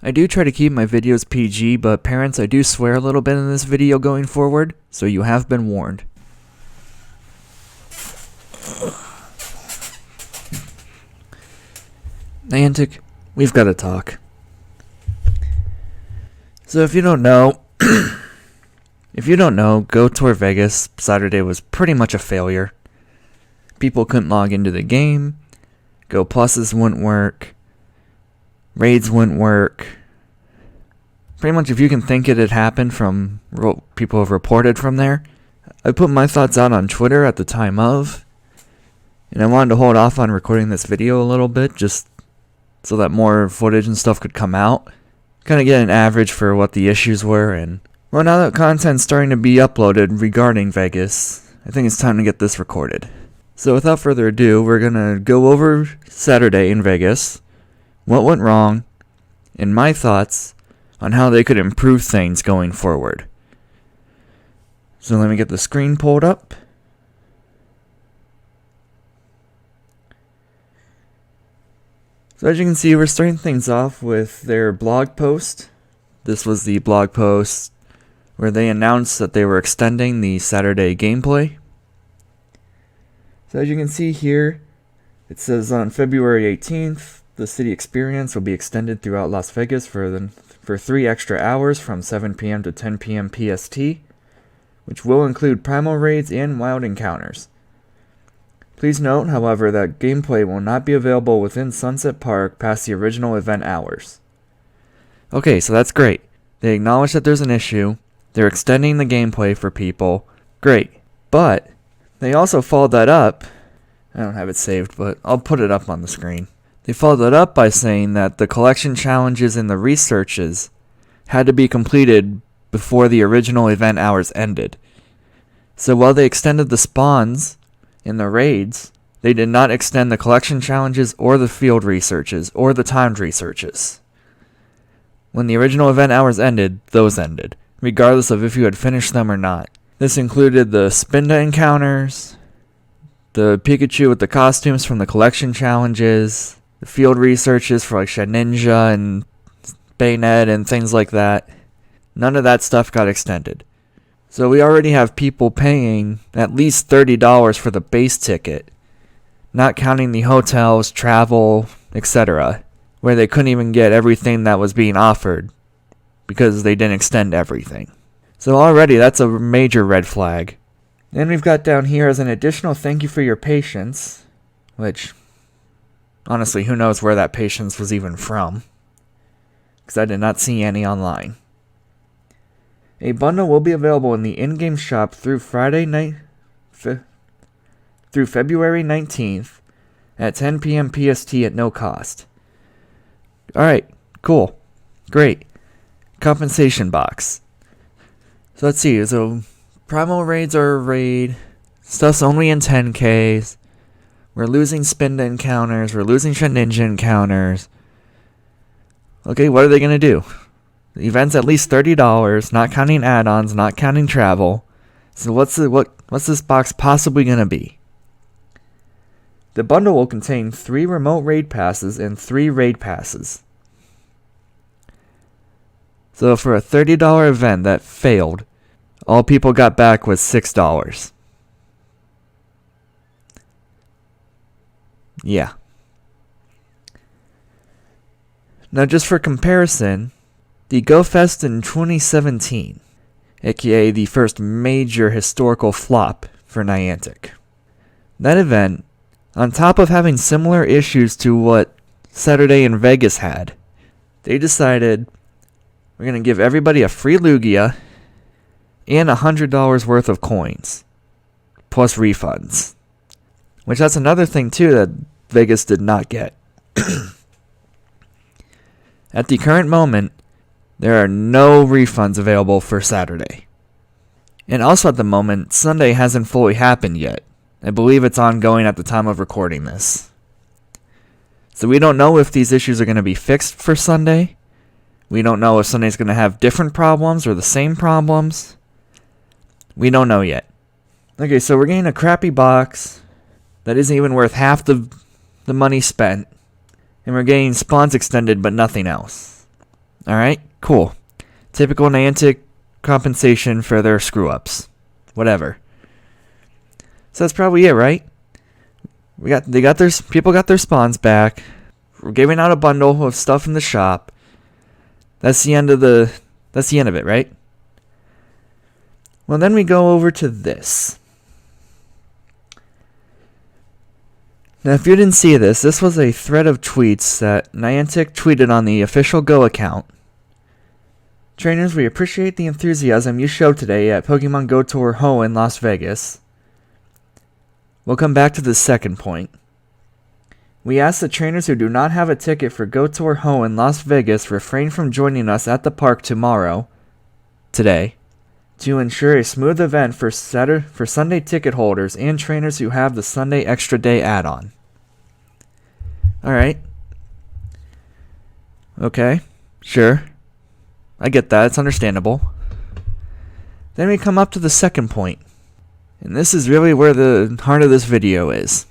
I do try to keep my videos PG, but parents, I do swear a little bit in this video going forward, so you have been warned. Niantic, we've got to talk. So if you don't know, Go Tour Vegas Saturday was pretty much a failure. People couldn't log into the game, Go Pluses wouldn't work, raids wouldn't work. Pretty much if you can think it had happened from what people have reported from there. I put my thoughts out on Twitter at the time of, and I wanted to hold off on recording this video a little bit just so that more footage and stuff could come out. Kind of get an average for what the issues were, and well, now that content's starting to be uploaded regarding Vegas, I think it's time to get this recorded. So without further ado, we're gonna go over Saturday in Vegas, what went wrong, and my thoughts on how they could improve things going forward. So let me get the screen pulled up. So as you can see, we're starting things off with their blog post. This was the blog post where they announced that they were extending the Saturday gameplay. So as you can see here, it says on February 18th, the city experience will be extended throughout Las Vegas for 3 extra hours from 7 p.m. to 10 p.m. PST, which will include primal raids and wild encounters. Please note, however, that gameplay will not be available within Sunset Park past the original event hours. Okay, so that's great. They acknowledge that there's an issue. They're extending the gameplay for people. Great. But they also followed that up. I don't have it saved, but I'll put it up on the screen. They followed that up by saying that the collection challenges and the researches had to be completed before the original event hours ended. So while they extended the spawns in the raids, they did not extend the collection challenges or the field researches or the timed researches. When the original event hours ended, those ended, regardless of if you had finished them or not. This included the Spinda encounters, the Pikachu with the costumes from the collection challenges, the field researches for like Shedinja and Baynet and things like that. None of that stuff got extended. So we already have people paying at least $30 for the base ticket, not counting the hotels, travel, etc., where they couldn't even get everything that was being offered because they didn't extend everything. So already that's a major red flag. Then we've got down here as an additional thank you for your patience, which honestly, who knows where that patience was even from, because I did not see any online. A bundle will be available in the in-game shop through February 19th at 10 p.m. PST at no cost. Alright, cool. Great. Compensation box. So let's see. So primal raids are a raid. Stuff's only in 10Ks. We're losing Spinda encounters. We're losing Shedinja encounters. Okay, what are they going to do? The event's at least $30, not counting add-ons, not counting travel. So what's this box possibly going to be? The bundle will contain 3 remote raid passes and 3 raid passes. So for a $30 event that failed, all people got back was $6. Yeah. Now just for comparison, the GoFest in 2017, aka the first major historical flop for Niantic. That event, on top of having similar issues to what Saturday in Vegas had, they decided we're going to give everybody a free Lugia and $100 worth of coins, plus refunds. Which that's another thing too that Vegas did not get. At the current moment, there are no refunds available for Saturday. And also at the moment, Sunday hasn't fully happened yet. I believe it's ongoing at the time of recording this. So we don't know if these issues are going to be fixed for Sunday. We don't know if Sunday's going to have different problems or the same problems. We don't know yet. Okay, so we're getting a crappy box that isn't even worth half the money spent. And we're getting spawns extended but nothing else. Alright, cool. Typical Niantic compensation for their screw-ups. Whatever. So that's probably it, right? People got their spawns back. We're giving out a bundle of stuff in the shop. That's the end of it, right? Well, then we go over to this. Now, if you didn't see this was a thread of tweets that Niantic tweeted on the official Go account. Trainers, we appreciate the enthusiasm you showed today at Pokemon Go Tour Ho in Las Vegas. We'll come back to the second point. We ask the trainers who do not have a ticket for Go Tour Ho in Las Vegas refrain from joining us at the park today, to ensure a smooth event for Sunday ticket holders and trainers who have the Sunday Extra Day add-on. Alright. Okay, sure. I get that, it's understandable. Then we come up to the second point. And this is really where the heart of this video is.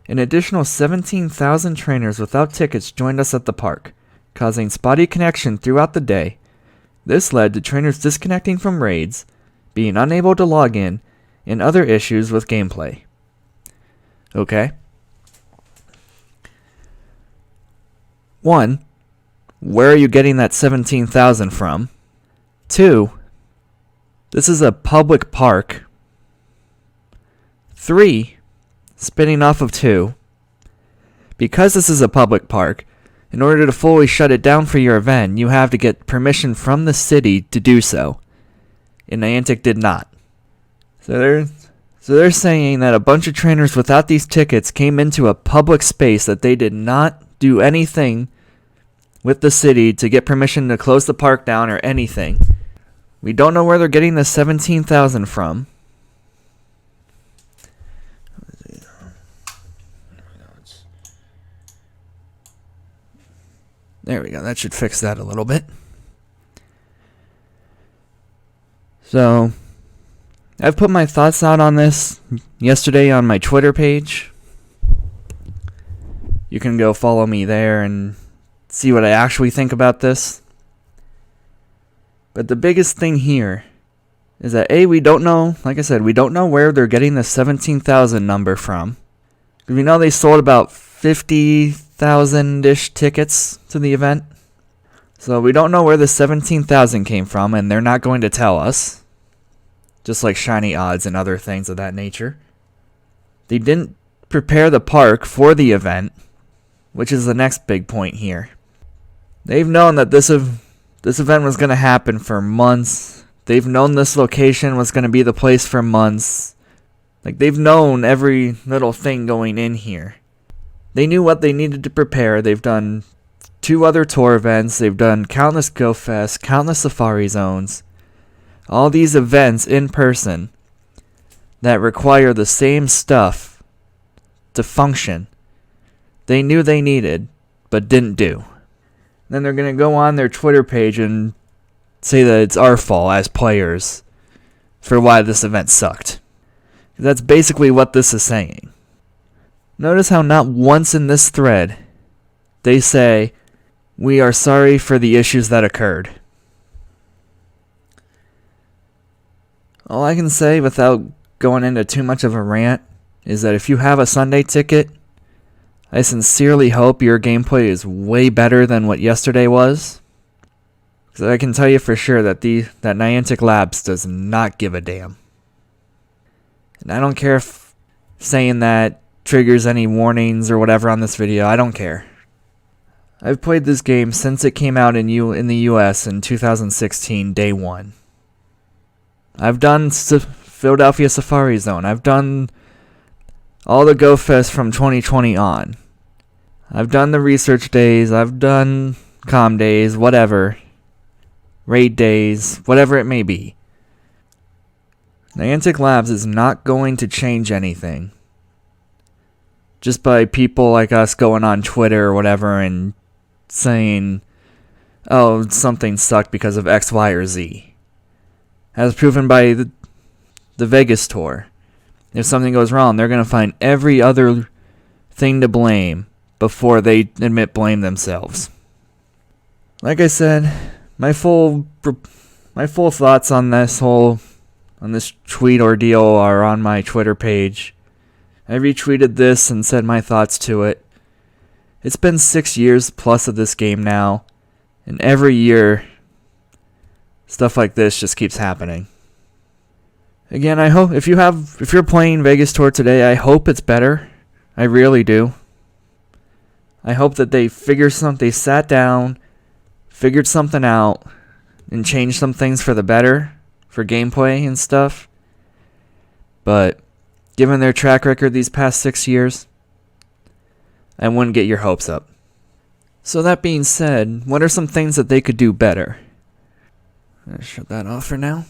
An additional 17,000 trainers without tickets joined us at the park, causing spotty connection throughout the day. This led to trainers disconnecting from raids, being unable to log in, and other issues with gameplay. Okay. 1. Where are you getting that 17,000 from? 2. This is a public park. 3. Spinning off of 2. Because this is a public park, in order to fully shut it down for your event, you have to get permission from the city to do so. And Niantic did not. So they're saying that a bunch of trainers without these tickets came into a public space that they did not do anything with the city to get permission to close the park down or anything. We don't know where they're getting the 17,000 from. There we go. That should fix that a little bit. So, I've put my thoughts out on this yesterday on my Twitter page. You can go follow me there and see what I actually think about this. But the biggest thing here is that A, we don't know, like I said, we don't know where they're getting the 17,000 number from. Because we know they sold about 50,000-ish tickets to the event. So we don't know where the 17,000 came from, and they're not going to tell us. Just like shiny odds and other things of that nature. They didn't prepare the park for the event, which is the next big point here. They've known that this event was going to happen for months. They've known this location was going to be the place for months. Like, they've known every little thing going in here. They knew what they needed to prepare. They've done 2 other tour events. They've done countless Go Fest, countless Safari Zones. All these events in person that require the same stuff to function. They knew they needed, but didn't do. Then they're going to go on their Twitter page and say that it's our fault as players for why this event sucked. That's basically what this is saying. Notice how not once in this thread they say, "We are sorry for the issues that occurred." All I can say without going into too much of a rant is that if you have a Sunday ticket, I sincerely hope your gameplay is way better than what yesterday was. Because I can tell you for sure that Niantic Labs does not give a damn. And I don't care if saying that triggers any warnings or whatever on this video. I don't care. I've played this game since it came out in the US in 2016, day 1. I've done Philadelphia Safari Zone. I've done all the Go Fest from 2020 on. I've done the research days. I've done comm days, whatever. Raid days, whatever it may be. Niantic Labs is not going to change anything just by people like us going on Twitter or whatever and saying, oh, something sucked because of X, Y, or Z. As proven by the Vegas tour. If something goes wrong, they're going to find every other thing to blame before they admit blame themselves. Like I said, my full thoughts on this tweet ordeal are on my Twitter page. I retweeted this and said my thoughts to it. It's been 6 years plus of this game now, and every year stuff like this just keeps happening. Again, I hope if you're playing Vegas Tour today, I hope it's better. I really do. I hope that they sat down, figured something out, and changed some things for the better, for gameplay and stuff. But given their track record these past 6 years, I wouldn't get your hopes up. So that being said, what are some things that they could do better? I'll shut that off for now.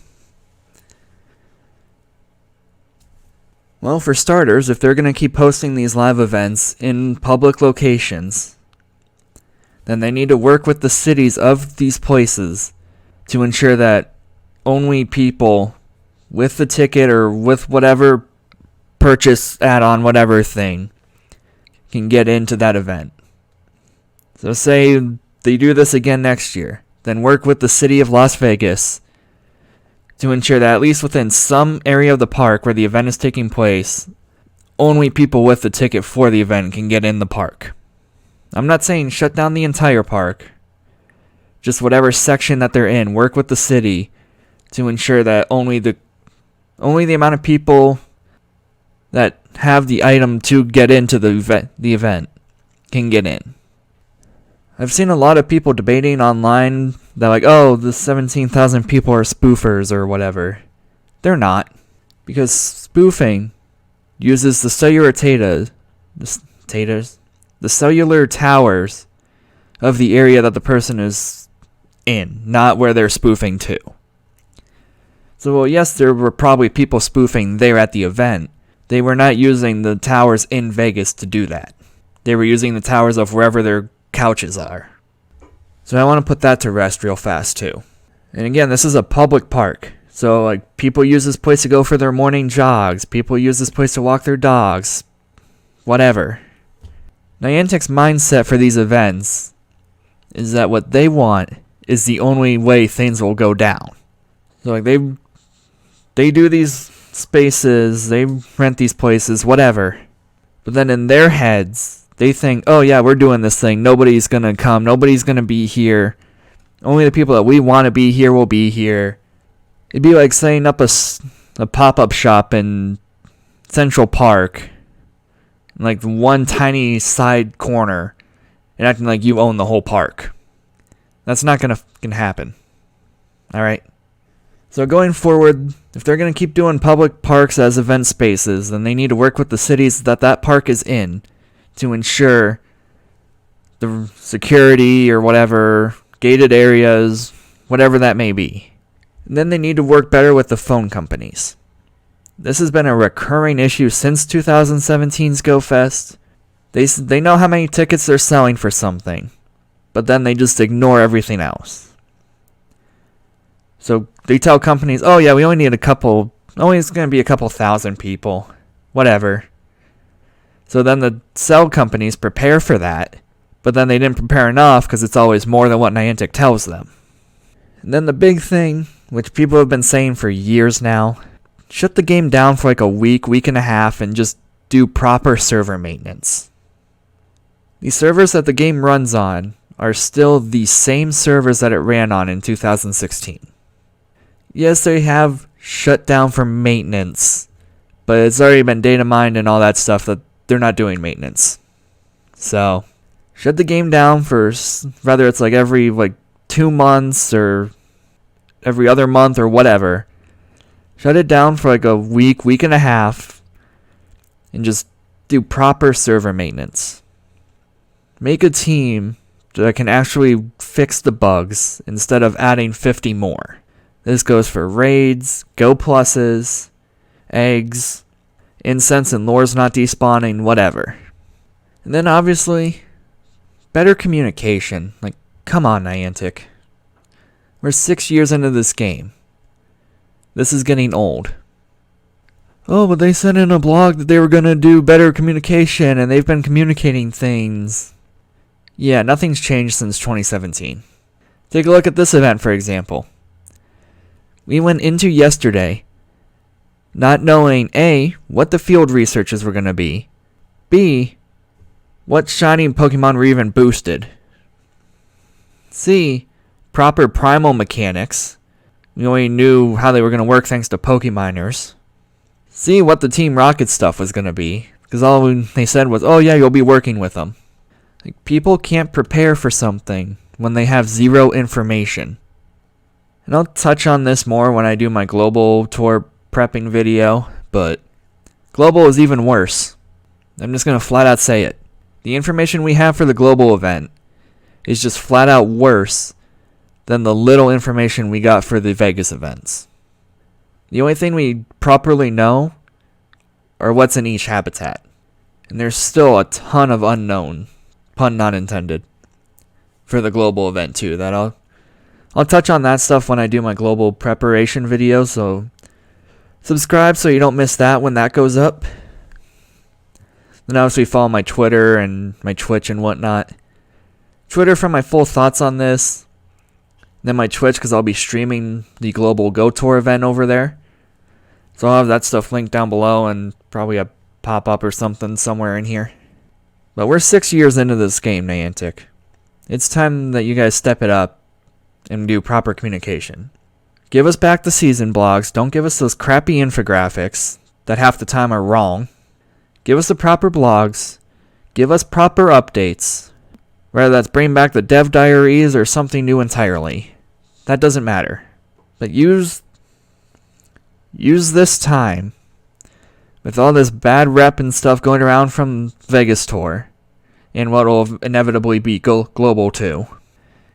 Well, for starters, if they're going to keep hosting these live events in public locations, then they need to work with the cities of these places to ensure that only people with the ticket or with whatever purchase add-on, whatever thing, can get into that event. So say they do this again next year, then work with the city of Las Vegas to ensure that at least within some area of the park where the event is taking place, only people with the ticket for the event can get in the park. I'm not saying shut down the entire park, just whatever section that they're in, work with the city to ensure that only the amount of people that have the item to get into the event can get in. I've seen a lot of people debating online that like, oh, the 17,000 people are spoofers or whatever. They're not. Because spoofing uses the cellular towers of the area that the person is in, not where they're spoofing to. So, well, yes, there were probably people spoofing there at the event. They were not using the towers in Vegas to do that. They were using the towers of wherever their couches are. So I want to put that to rest real fast too. And again, this is a public park. So like people use this place to go for their morning jogs. People use this place to walk their dogs. Whatever. Niantic's mindset for these events is that what they want is the only way things will go down. So like they do these spaces, they rent these places, whatever. But then in their heads, they think, oh yeah, we're doing this thing. Nobody's going to come. Nobody's going to be here. Only the people that we want to be here will be here. It'd be like setting up a pop-up shop in Central Park, like one tiny side corner, and acting like you own the whole park. That's not going to happen. All right? So going forward, if they're going to keep doing public parks as event spaces, then they need to work with the cities that park is in to ensure the security or whatever, gated areas, whatever that may be. And then they need to work better with the phone companies. This has been a recurring issue since 2017's GoFest. They know how many tickets they're selling for something, but then they just ignore everything else. So they tell companies, oh yeah, we only need it's going to be a couple thousand people, whatever. So then the cell companies prepare for that, but then they didn't prepare enough because it's always more than what Niantic tells them. And then the big thing, which people have been saying for years now, shut the game down for like a week and a half and just do proper server maintenance. The servers that the game runs on are still the same servers that it ran on in 2016. Yes, they have shut down for maintenance, but it's already been data mined and all that stuff that they're not doing maintenance. So, shut the game down for, whether it's like every 2 months or every other month or whatever. Shut it down for like a week and a half, and just do proper server maintenance. Make a team that can actually fix the bugs instead of adding 50 more. This goes for raids, Go Pluses, eggs, incense and lures not despawning, whatever. And then obviously, better communication. Like, come on, Niantic. We're 6 years into this game. This is getting old. Oh, but they said in a blog that they were going to do better communication, and they've been communicating things. Yeah, nothing's changed since 2017. Take a look at this event, for example. We went into yesterday not knowing A, what the field researches were going to be, B, what shiny Pokemon were even boosted, C, proper primal mechanics. We only knew how they were going to work thanks to Pokeminers. C, what the Team Rocket stuff was going to be, because all they said was, oh yeah, you'll be working with them. Like, people can't prepare for something when they have zero information. And I'll touch on this more when I do my global tour prepping video, but global is even worse. I'm just going to flat out say it. The information we have for the global event is just flat out worse than the little information we got for the Vegas events. The only thing we properly know are what's in each habitat. And there's still a ton of unknown, pun not intended, for the global event too. That I'll touch on that stuff when I do my global preparation video, so subscribe so you don't miss that when that goes up. Then obviously follow my Twitter and my Twitch and whatnot. Twitter for my full thoughts on this. Then my Twitch because I'll be streaming the global Go Tour event over there. So I'll have that stuff linked down below and probably a pop-up or something somewhere in here. But we're 6 years into this game, NIANTIC. It's time that you guys step it up and do proper communication. Give us back the season blogs. Don't give us those crappy infographics that half the time are wrong. Give us the proper blogs. Give us proper updates. Whether that's bring back the dev diaries or something new entirely. That doesn't matter. But use this time, with all this bad rep and stuff going around from Vegas Tour, and what will inevitably be Global too.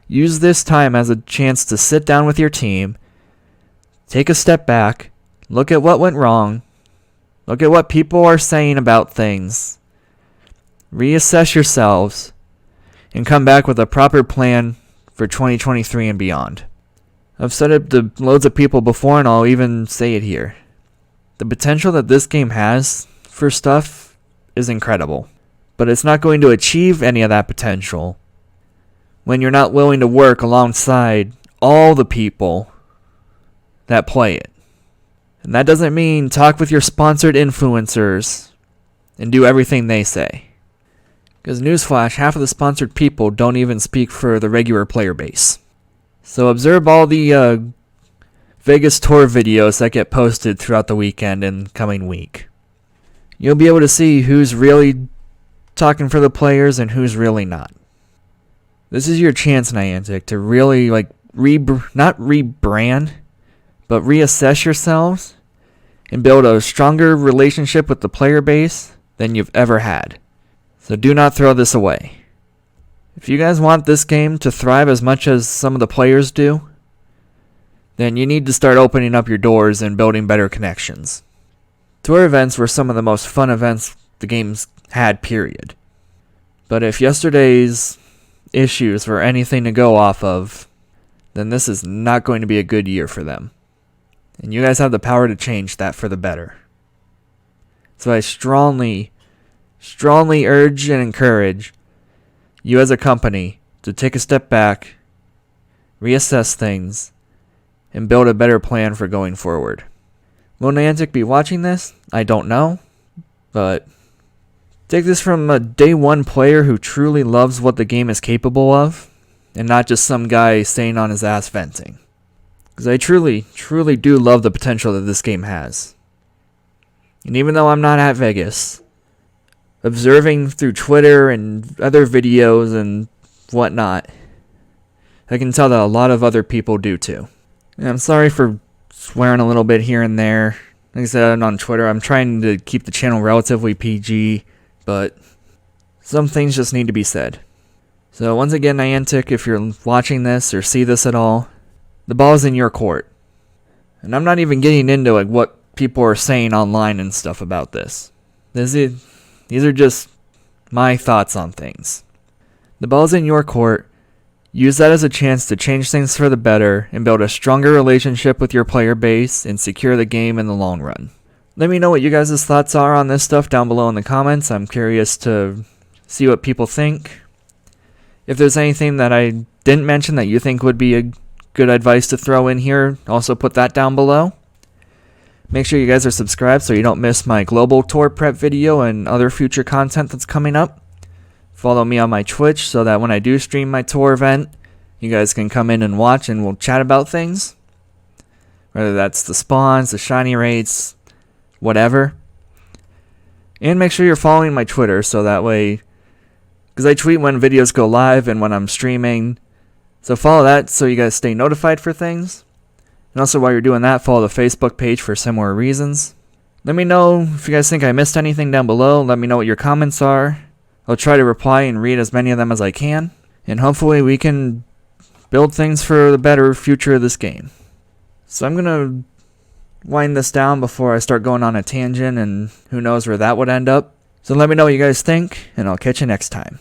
Use this time as a chance to sit down with your team, take a step back, look at what went wrong, look at what people are saying about things, reassess yourselves, and come back with a proper plan for 2023 and beyond. I've said it to loads of people before, and I'll even say it here. The potential that this game has for stuff is incredible, but it's not going to achieve any of that potential when you're not willing to work alongside all the people that play it. And that doesn't mean talk with your sponsored influencers and do everything they say. Because newsflash, half of the sponsored people don't even speak for the regular player base. So observe all the Vegas Tour videos that get posted throughout the weekend and coming week. You'll be able to see who's really talking for the players and who's really not. This is your chance, NIANTIC, to really not rebrand, but reassess yourselves and build a stronger relationship with the player base than you've ever had. So do not throw this away. If you guys want this game to thrive as much as some of the players do, then you need to start opening up your doors and building better connections. Tour events were some of the most fun events the game's had, period. But if yesterday's issues were anything to go off of, then this is not going to be a good year for them. And you guys have the power to change that for the better. So I strongly urge and encourage you as a company to take a step back, reassess things, and build a better plan for going forward. Will NIANTIC be watching this? I don't know, but take this from a day one player who truly loves what the game is capable of, and not just some guy staying on his ass venting. Because I truly do love the potential that this game has. And even though I'm not at Vegas, observing through Twitter and other videos and whatnot, I can tell that a lot of other people do too. And I'm sorry for swearing a little bit here and there. Like I said on Twitter, I'm trying to keep the channel relatively PG, but some things just need to be said. So once again, NIANTIC, if you're watching this or see this at all, the ball is in your court. And I'm not even getting into what people are saying online and stuff about this. These are just my thoughts on things. The ball's in your court. Use that as a chance to change things for the better and build a stronger relationship with your player base and secure the game in the long run. Let me know what you guys' thoughts are on this stuff down below in the comments. I'm curious to see what people think. If there's anything that I didn't mention that you think would be a good advice to throw in here, also put that down below. Make sure you guys are subscribed so you don't miss my global tour prep video and other future content that's coming up. Follow me on my Twitch so that when I do stream my tour event, you guys can come in and watch and we'll chat about things. Whether that's the spawns, the shiny rates, whatever. And make sure you're following my Twitter so that way, because I tweet when videos go live and when I'm streaming. So follow that so you guys stay notified for things. And also while you're doing that, follow the Facebook page for similar reasons. Let me know if you guys think I missed anything down below. Let me know what your comments are. I'll try to reply and read as many of them as I can. And hopefully we can build things for the better future of this game. So I'm going to wind this down before I start going on a tangent and who knows where that would end up. So let me know what you guys think and I'll catch you next time.